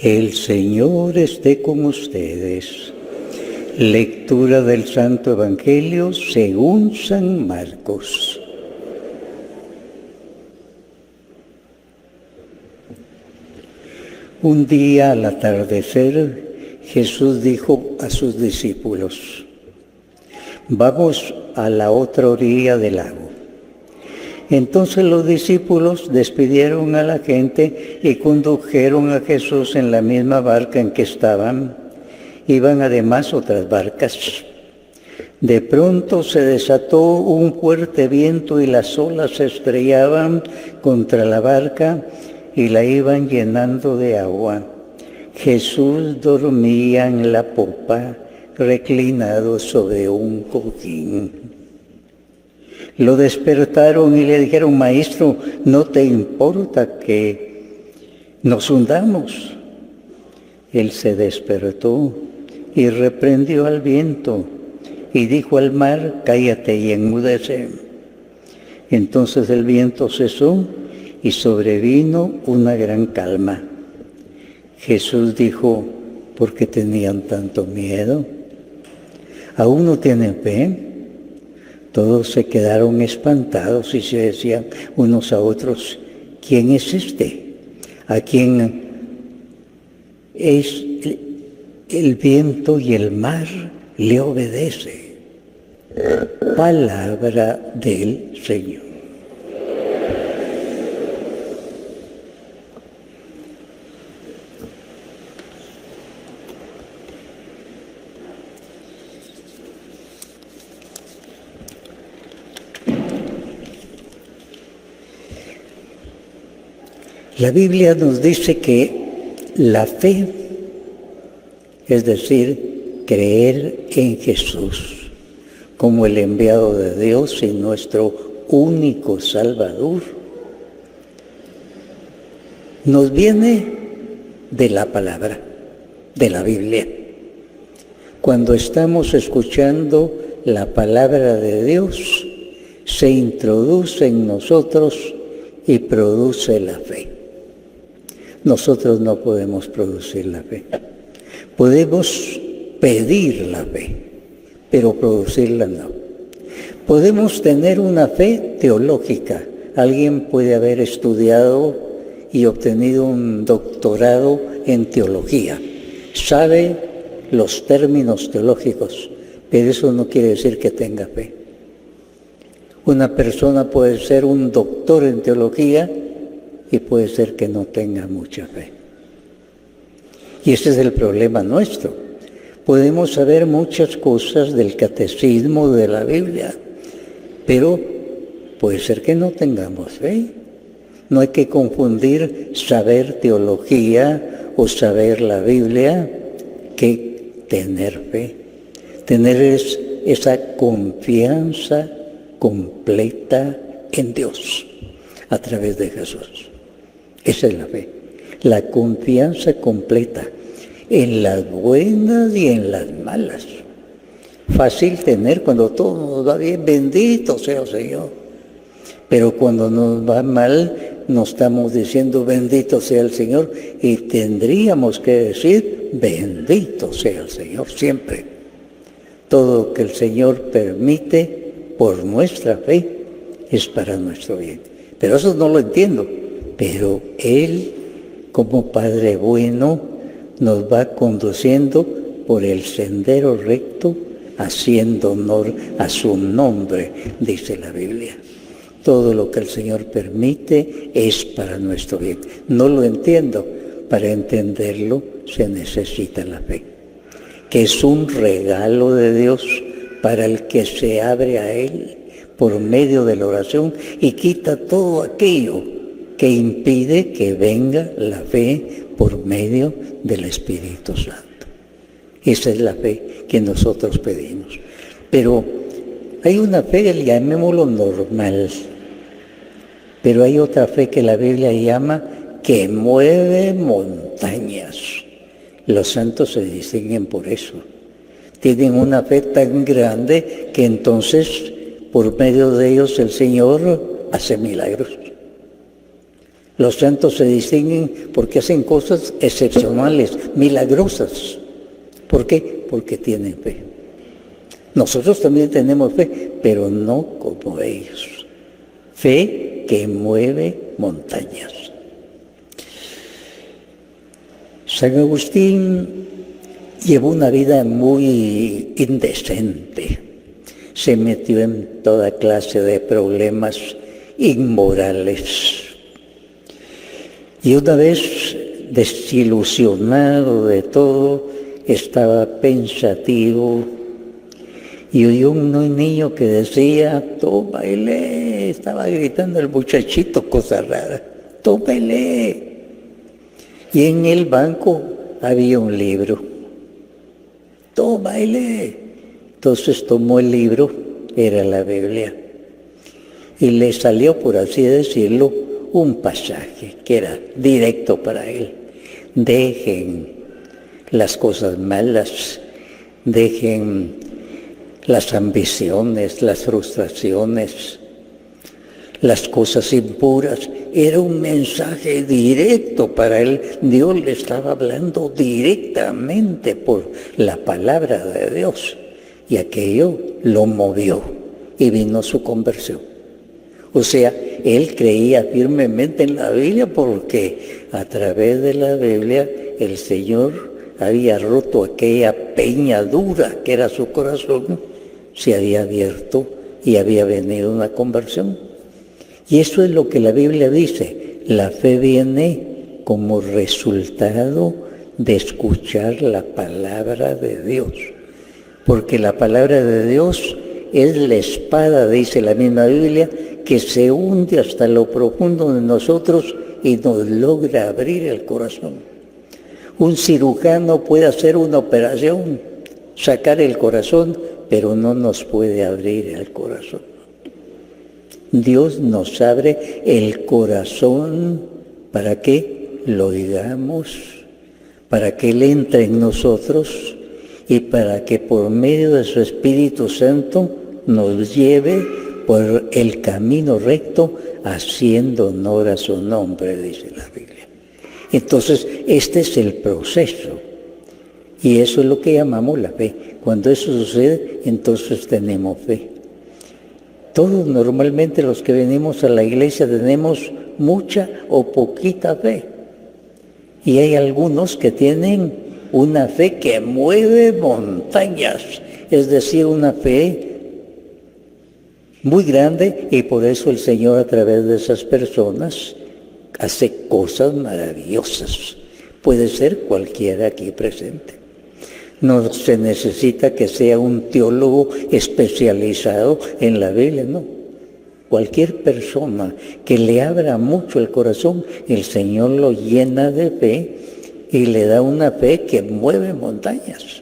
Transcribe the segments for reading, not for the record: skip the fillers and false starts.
El Señor esté con ustedes. Lectura del Santo Evangelio según San Marcos. Un día al atardecer, Jesús dijo a sus discípulos: «Vamos a la otra orilla del lago». Entonces los discípulos despidieron a la gente y condujeron a Jesús en la misma barca en que estaban. Iban además otras barcas. De pronto se desató un fuerte viento y las olas se estrellaban contra la barca y la iban llenando de agua. Jesús dormía en la popa, reclinado sobre un cojín. Lo despertaron y le dijeron: «Maestro, ¿no te importa que nos hundamos?». Él se despertó y reprendió al viento y dijo al mar: «Cállate y enmudece». Entonces el viento cesó y sobrevino una gran calma. Jesús dijo: «¿Por qué tenían tanto miedo? ¿Aún no tienen fe?». Todos se quedaron espantados y se decían unos a otros: «¿Quién es este? ¿A quién es el viento y el mar le obedece?». Palabra del Señor. La Biblia nos dice que la fe, es decir, creer en Jesús como el enviado de Dios y nuestro único Salvador, nos viene de la palabra, de la Biblia. Cuando estamos escuchando la palabra de Dios, se introduce en nosotros y produce la fe. Nosotros no podemos producir la fe. Podemos pedir la fe, pero producirla no. Podemos tener una fe teológica. Alguien puede haber estudiado y obtenido un doctorado en teología. Sabe los términos teológicos, pero eso no quiere decir que tenga fe. Una persona puede ser un doctor en teología y puede ser que no tenga mucha fe. Y ese es el problema nuestro. Podemos saber muchas cosas del catecismo, de la Biblia, pero puede ser que no tengamos fe. No hay que confundir saber teología o saber la Biblia que tener fe. Tener es esa confianza completa en Dios a través de Jesús. Esa es la fe, la confianza completa en las buenas y en las malas. Fácil tener cuando todo nos va bien, bendito sea el Señor. Pero cuando nos va mal, no estamos diciendo bendito sea el Señor, y tendríamos que decir bendito sea el Señor siempre. Todo lo que el Señor permite por nuestra fe es para nuestro bien. Pero eso no lo entiendo. Pero Él, como Padre bueno, nos va conduciendo por el sendero recto, haciendo honor a su nombre, dice la Biblia. Todo lo que el Señor permite es para nuestro bien. No lo entiendo. Para entenderlo se necesita la fe, que es un regalo de Dios para el que se abre a Él por medio de la oración y quita todo aquello que impide que venga la fe por medio del Espíritu Santo. Esa es la fe que nosotros pedimos. Pero hay una fe, llamémoslo normal, pero hay otra fe que la Biblia llama que mueve montañas. Los santos se distinguen por eso. Tienen una fe tan grande que entonces por medio de ellos el Señor hace milagros. Los santos se distinguen porque hacen cosas excepcionales, milagrosas. ¿Por qué? Porque tienen fe. Nosotros también tenemos fe, pero no como ellos. Fe que mueve montañas. San Agustín llevó una vida muy indecente. Se metió en toda clase de problemas inmorales. Y una vez desilusionado de todo, estaba pensativo y oyó un niño que decía, tómale, estaba gritando el muchachito, cosa rara, tómale. Y en el banco había un libro, tómale. Entonces tomó el libro, era la Biblia, y le salió, por así decirlo, un pasaje que era directo para él. Dejen las cosas malas, dejen las ambiciones, las frustraciones, las cosas impuras. Era un mensaje directo para él. Dios le estaba hablando directamente por la palabra de Dios. Y aquello lo movió y vino su conversión. O sea, él creía firmemente en la Biblia porque a través de la Biblia el Señor había roto aquella peña dura que era su corazón, se había abierto y había venido una conversión. Y eso es lo que la Biblia dice. La fe viene como resultado de escuchar la palabra de Dios. Porque la palabra de Dios es la espada, dice la misma Biblia, que se hunde hasta lo profundo de nosotros y nos logra abrir el corazón. Un cirujano puede hacer una operación, sacar el corazón, pero no nos puede abrir el corazón. Dios nos abre el corazón para que lo oigamos, para que Él entre en nosotros y para que por medio de su Espíritu Santo nos lleve por el camino recto, haciendo honor a su nombre, dice la Biblia. Entonces, este es el proceso. Y eso es lo que llamamos la fe. Cuando eso sucede, entonces tenemos fe. Todos normalmente los que venimos a la iglesia tenemos mucha o poquita fe. Y hay algunos que tienen una fe que mueve montañas, es decir, una fe muy grande, y por eso el Señor a través de esas personas hace cosas maravillosas. Puede ser cualquiera aquí presente. No se necesita que sea un teólogo especializado en la Biblia, no. Cualquier persona que le abra mucho el corazón, el Señor lo llena de fe y le da una fe que mueve montañas.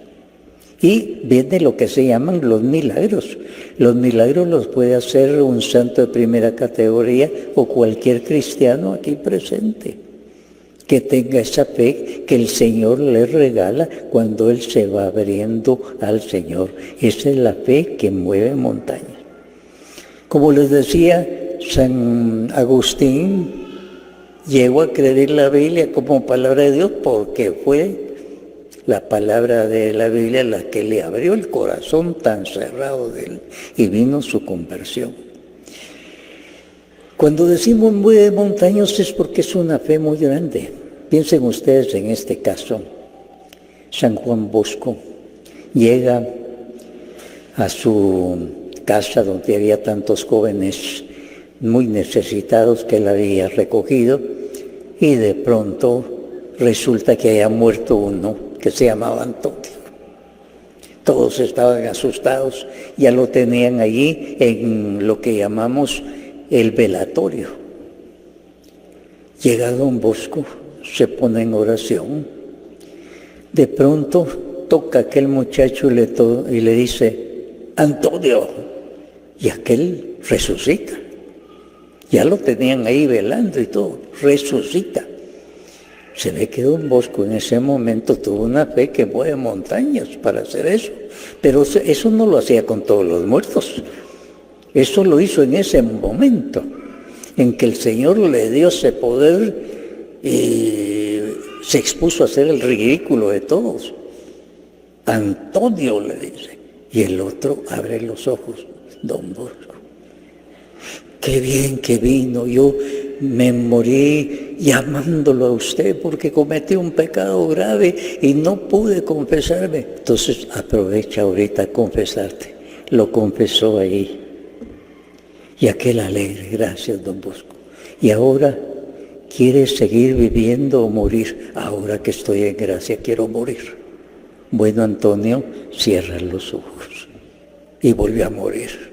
Y viene lo que se llaman los milagros. Los milagros los puede hacer un santo de primera categoría o cualquier cristiano aquí presente, que tenga esa fe que el Señor le regala cuando él se va abriendo al Señor. Esa es la fe que mueve montañas. Como les decía, San Agustín llegó a creer la Biblia como palabra de Dios porque fue la palabra de la Biblia la que le abrió el corazón tan cerrado de él y vino su conversión. Cuando decimos mueve montañas es porque es una fe muy grande. Piensen ustedes en este caso. San Juan Bosco llega a su casa donde había tantos jóvenes muy necesitados que él había recogido, y de pronto resulta que haya muerto uno que se llamaba Antonio. Todos estaban asustados, ya lo tenían allí en lo que llamamos el velatorio. Llega don Bosco, se pone en oración, de pronto toca a aquel muchacho y le dice, Antonio, y aquel resucita. Ya lo tenían ahí velando y todo, resucita. Se ve que don Bosco en ese momento tuvo una fe que mueve montañas para hacer eso, pero eso no lo hacía con todos los muertos, eso lo hizo en ese momento. en que el Señor le dio ese poder y se expuso a hacer el ridículo de todos. Antonio le dice, y el otro abre los ojos, don Bosco. Qué bien que vino, yo me morí llamándolo a usted porque cometí un pecado grave y no pude confesarme. Entonces aprovecha ahorita a confesarte. Lo confesó ahí. Y aquel alegre, gracias don Bosco. Y ahora, ¿quieres seguir viviendo o morir? Ahora que estoy en gracia, quiero morir. Bueno, Antonio, cierra los ojos. Y volvió a morir.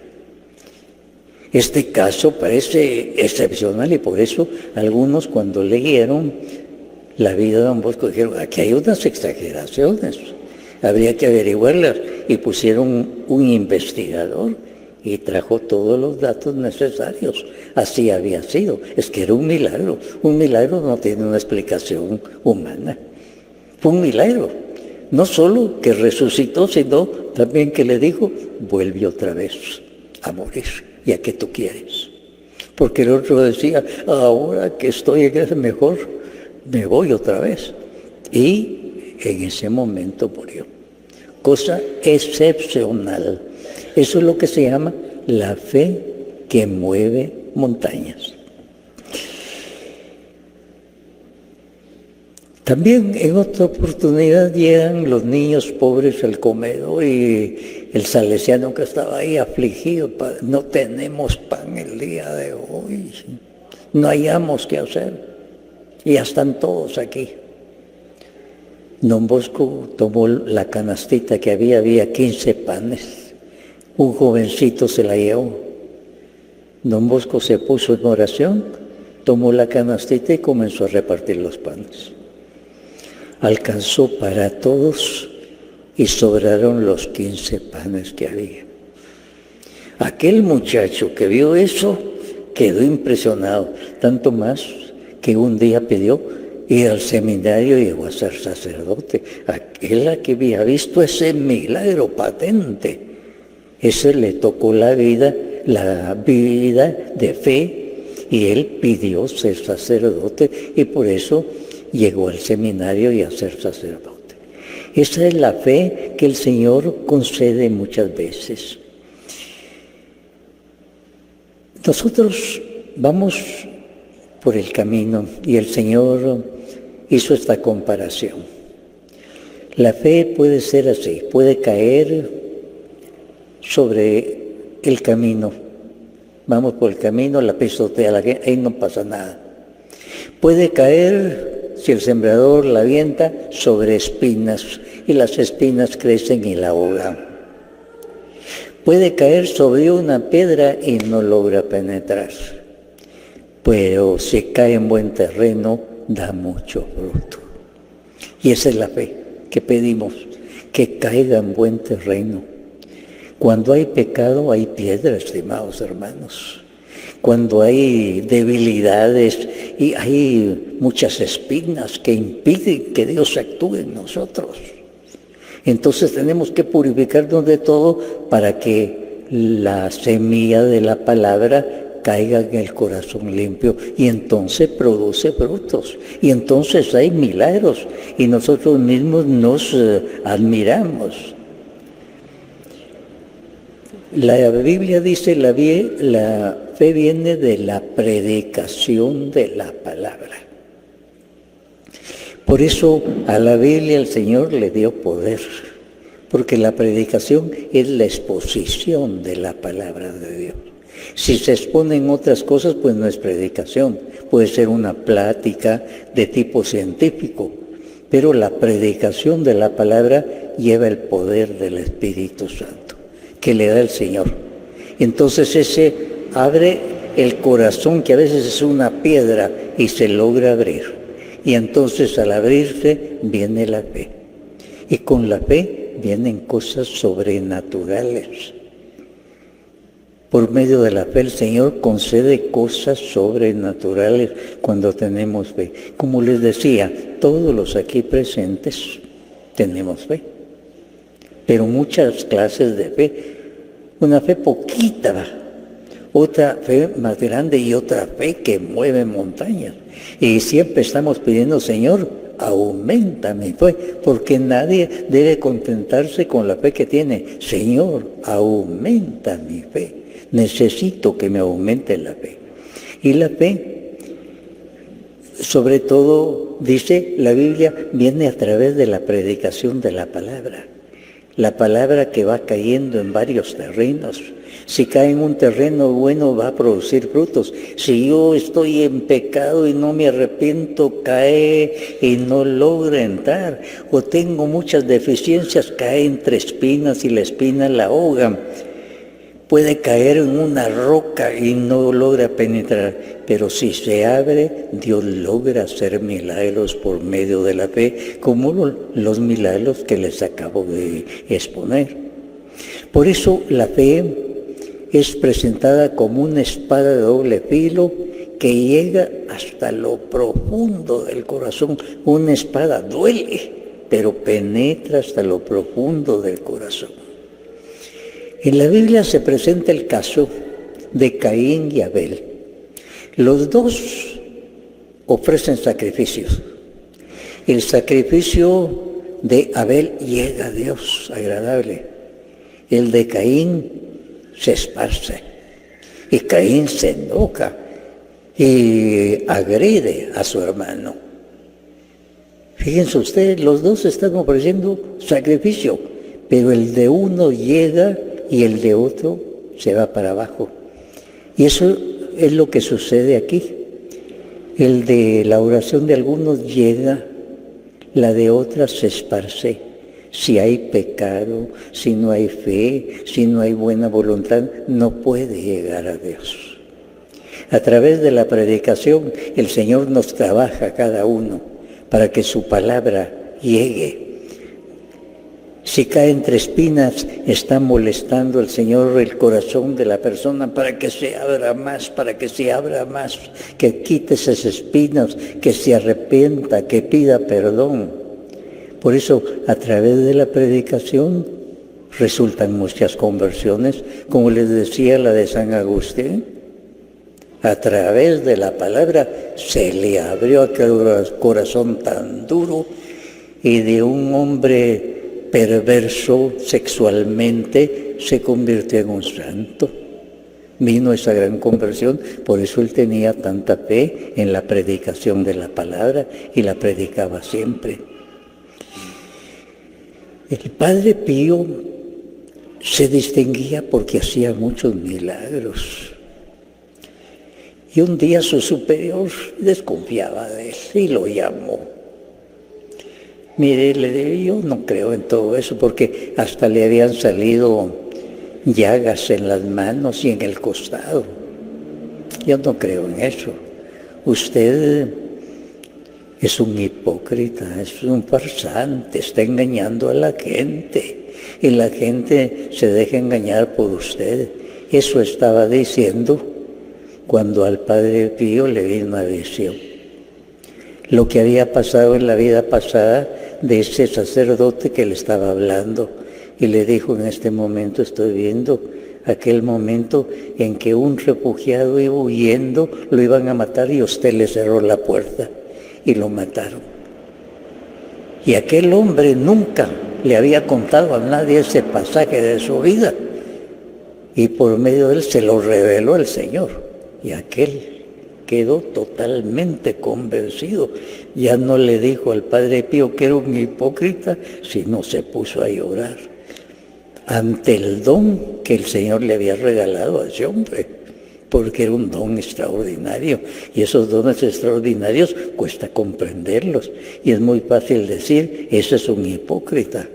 Este caso parece excepcional y por eso algunos cuando leyeron la vida de don Bosco dijeron, aquí hay unas exageraciones, habría que averiguarlas. Y pusieron un investigador y trajo todos los datos necesarios. Así había sido. Es que era un milagro. Un milagro no tiene una explicación humana. Fue un milagro. No solo que resucitó, sino también que le dijo, vuelve otra vez a morir. ¿Y a qué tú quieres? Porque el otro decía, ahora que estoy en ese mejor, me voy otra vez. Y en ese momento murió. Cosa excepcional. Eso es lo que se llama la fe que mueve montañas. También en otra oportunidad llegan los niños pobres al comedor y el salesiano que estaba ahí afligido, no tenemos pan el día de hoy, no hallamos qué hacer, y ya están todos aquí. Don Bosco tomó la canastita que había 15 panes, un jovencito se la llevó. Don Bosco se puso en oración, tomó la canastita y comenzó a repartir los panes. Alcanzó para todos y sobraron los 15 panes que había. Aquel muchacho que vio eso quedó impresionado, tanto más que un día pidió ir al seminario y llegó a ser sacerdote. Aquel que había visto ese milagro patente, ese le tocó la vida de fe y él pidió ser sacerdote y por eso llegó al seminario y a ser sacerdote. Esa es la fe que el Señor concede muchas veces. Nosotros vamos por el camino y el Señor hizo esta comparación. La fe puede ser así, puede caer sobre el camino. Vamos por el camino, la pisotea, ahí no pasa nada. Puede caer, si el sembrador la avienta, sobre espinas y las espinas crecen y la ahogan. Puede caer sobre una piedra y no logra penetrar. Pero si cae en buen terreno, da mucho fruto. Y esa es la fe que pedimos, que caiga en buen terreno. Cuando hay pecado, hay piedra, estimados hermanos. Cuando hay debilidades y hay muchas espinas que impiden que Dios actúe en nosotros. Entonces tenemos que purificarnos de todo para que la semilla de la palabra caiga en el corazón limpio y entonces produce frutos. Y entonces hay milagros y nosotros mismos nos admiramos. La Biblia dice la fe viene de la predicación de la palabra. Por eso a la Biblia el Señor le dio poder, porque la predicación es la exposición de la palabra de Dios. Si se exponen otras cosas, pues no es predicación, puede ser una plática de tipo científico, pero la predicación de la palabra lleva el poder del Espíritu Santo, que le da el Señor. Entonces ese abre el corazón, que a veces es una piedra, y se logra abrir. Y entonces al abrirse viene la fe. Y con la fe vienen cosas sobrenaturales. Por medio de la fe el Señor concede cosas sobrenaturales cuando tenemos fe. Como les decía, todos los aquí presentes tenemos fe. Pero muchas clases de fe. Una fe poquita, otra fe más grande y otra fe que mueve montañas. Y siempre estamos pidiendo, Señor, aumenta mi fe, porque nadie debe contentarse con la fe que tiene. Señor, aumenta mi fe. Necesito que me aumente la fe. Y la fe, sobre todo, dice la Biblia, viene a través de la predicación de la palabra. La palabra que va cayendo en varios terrenos. Si cae en un terreno bueno, va a producir frutos. Si yo estoy en pecado y no me arrepiento, cae y no logra entrar. O tengo muchas deficiencias, cae entre espinas y la espina la ahoga. Puede caer en una roca y no logra penetrar. Pero si se abre, Dios logra hacer milagros por medio de la fe, como los milagros que les acabo de exponer. Por eso la fe es presentada como una espada de doble filo que llega hasta lo profundo del corazón. Una espada duele, pero penetra hasta lo profundo del corazón. En la Biblia se presenta el caso de Caín y Abel. Los dos ofrecen sacrificios. El sacrificio de Abel llega a Dios, agradable. El de Caín se esparce. Y Caín se enoja y agrede a su hermano. Fíjense ustedes, los dos están ofreciendo sacrificio, pero el de uno llega y el de otro se va para abajo. Y eso es lo que sucede aquí. El de la oración de algunos llega, la de otras se esparce. Si hay pecado, si no hay fe, si no hay buena voluntad, no puede llegar a Dios. A través de la predicación, el Señor nos trabaja a cada uno para que su palabra llegue. Si cae entre espinas, está molestando al Señor el corazón de la persona para que se abra más, que quite esas espinas, que se arrepienta, que pida perdón. Por eso, a través de la predicación, resultan muchas conversiones, como les decía la de San Agustín. A través de la palabra se le abrió aquel corazón tan duro y de un hombre perverso sexualmente se convirtió en un santo. Vino esa gran conversión, por eso él tenía tanta fe en la predicación de la palabra y la predicaba siempre. El Padre Pío se distinguía porque hacía muchos milagros. Y un día su superior desconfiaba de él y lo llamó. Mire, le dije, yo no creo en todo eso porque hasta le habían salido llagas en las manos y en el costado. Yo no creo en eso. Usted es un hipócrita, es un farsante, está engañando a la gente y la gente se deja engañar por usted. Eso estaba diciendo cuando al Padre Pío le vino una visión. Lo que había pasado en la vida pasada de ese sacerdote que le estaba hablando y le dijo: en este momento estoy viendo aquel momento en que un refugiado iba huyendo, lo iban a matar y usted le cerró la puerta y lo mataron. Y aquel hombre nunca le había contado a nadie ese pasaje de su vida y por medio de él se lo reveló el Señor y aquel quedó totalmente convencido. Ya no le dijo al Padre Pío que era un hipócrita, sino se puso a llorar ante el don que el Señor le había regalado a ese hombre, porque era un don extraordinario, y esos dones extraordinarios cuesta comprenderlos, y es muy fácil decir, ese es un hipócrita.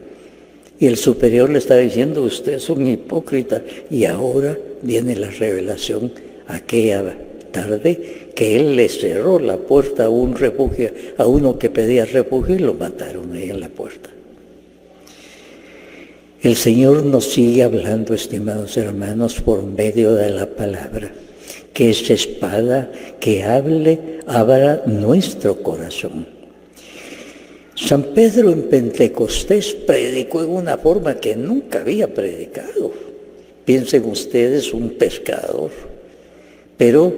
Y el superior le está diciendo, usted es un hipócrita, y ahora viene la revelación aquella tarde, que él le cerró la puerta a un refugio, a uno que pedía refugio, y lo mataron ahí en la puerta. El Señor nos sigue hablando, estimados hermanos, por medio de la palabra, que es espada que abra nuestro corazón. San Pedro en Pentecostés predicó en una forma que nunca había predicado. Piensen ustedes, un pescador pero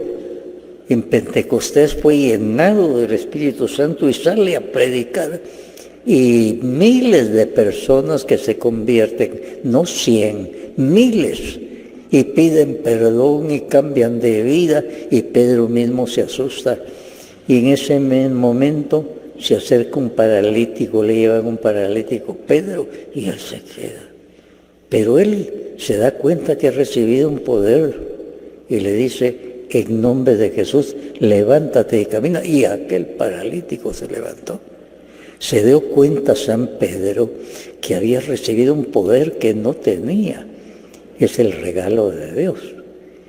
en Pentecostés fue llenado del Espíritu Santo y sale a predicar. Y miles de personas que se convierten, no 100, miles, y piden perdón y cambian de vida, y Pedro mismo se asusta. Y en ese momento se acerca un paralítico, le llevan un paralítico, Pedro, y él se queda. Pero él se da cuenta que ha recibido un poder y le dice, en nombre de Jesús, levántate y camina. Y aquel paralítico se levantó. Se dio cuenta San Pedro que había recibido un poder que no tenía. Es el regalo de Dios.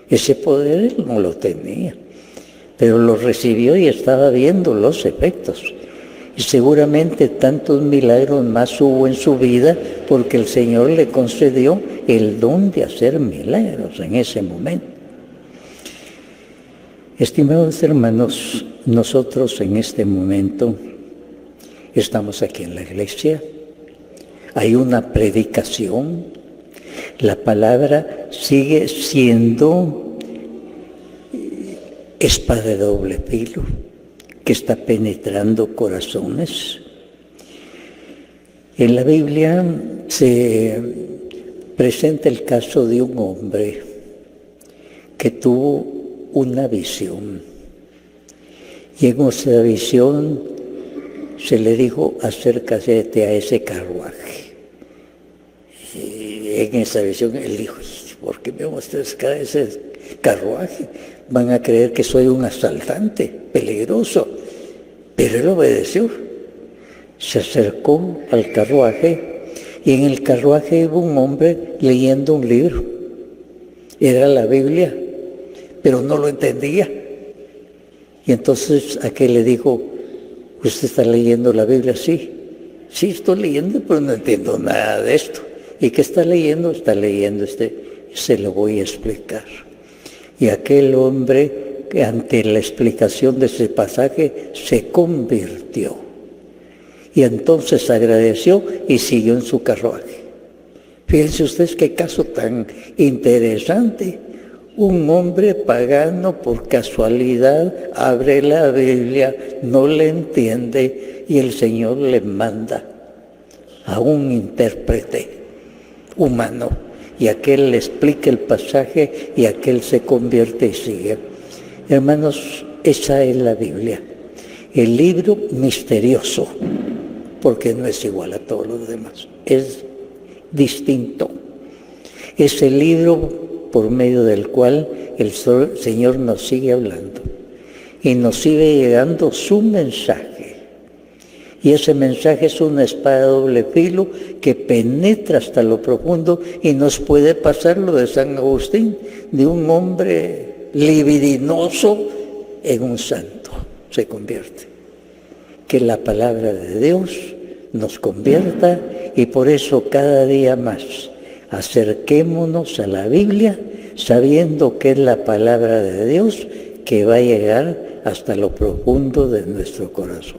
Ese poder él no lo tenía, pero lo recibió y estaba viendo los efectos. Y seguramente tantos milagros más hubo en su vida porque el Señor le concedió el don de hacer milagros en ese momento. Estimados hermanos, nosotros en este momento estamos aquí en la iglesia, hay una predicación, la palabra sigue siendo espada de doble filo que está penetrando corazones. En la Biblia se presenta el caso de un hombre que tuvo una visión y en esa visión se le dijo, acércate a ese carruaje. Y en esa visión él dijo, ¿por qué me muestras ese carruaje? Van a creer que soy un asaltante peligroso. Pero él obedeció. Se acercó al carruaje y en el carruaje iba un hombre leyendo un libro. Era la Biblia, pero no lo entendía. Y entonces aquel le dijo, ¿usted está leyendo la Biblia? Sí, estoy leyendo, pero no entiendo nada de esto. ¿Y qué está leyendo? Está leyendo se lo voy a explicar. Y aquel hombre, que ante la explicación de ese pasaje, se convirtió. Y entonces agradeció y siguió en su carruaje. Fíjense ustedes qué caso tan interesante. Un hombre pagano por casualidad abre la Biblia, no le entiende y el Señor le manda a un intérprete humano y aquel le explica el pasaje y aquel se convierte y sigue. Hermanos, esa es la Biblia, el libro misterioso, porque no es igual a todos los demás, es distinto. Es el libro por medio del cual el Señor nos sigue hablando y nos sigue llegando su mensaje. Y ese mensaje es una espada de doble filo que penetra hasta lo profundo y nos puede pasar lo de San Agustín, de un hombre libidinoso en un santo, se convierte. Que la palabra de Dios nos convierta y por eso cada día más acerquémonos a la Biblia sabiendo que es la palabra de Dios que va a llegar hasta lo profundo de nuestro corazón.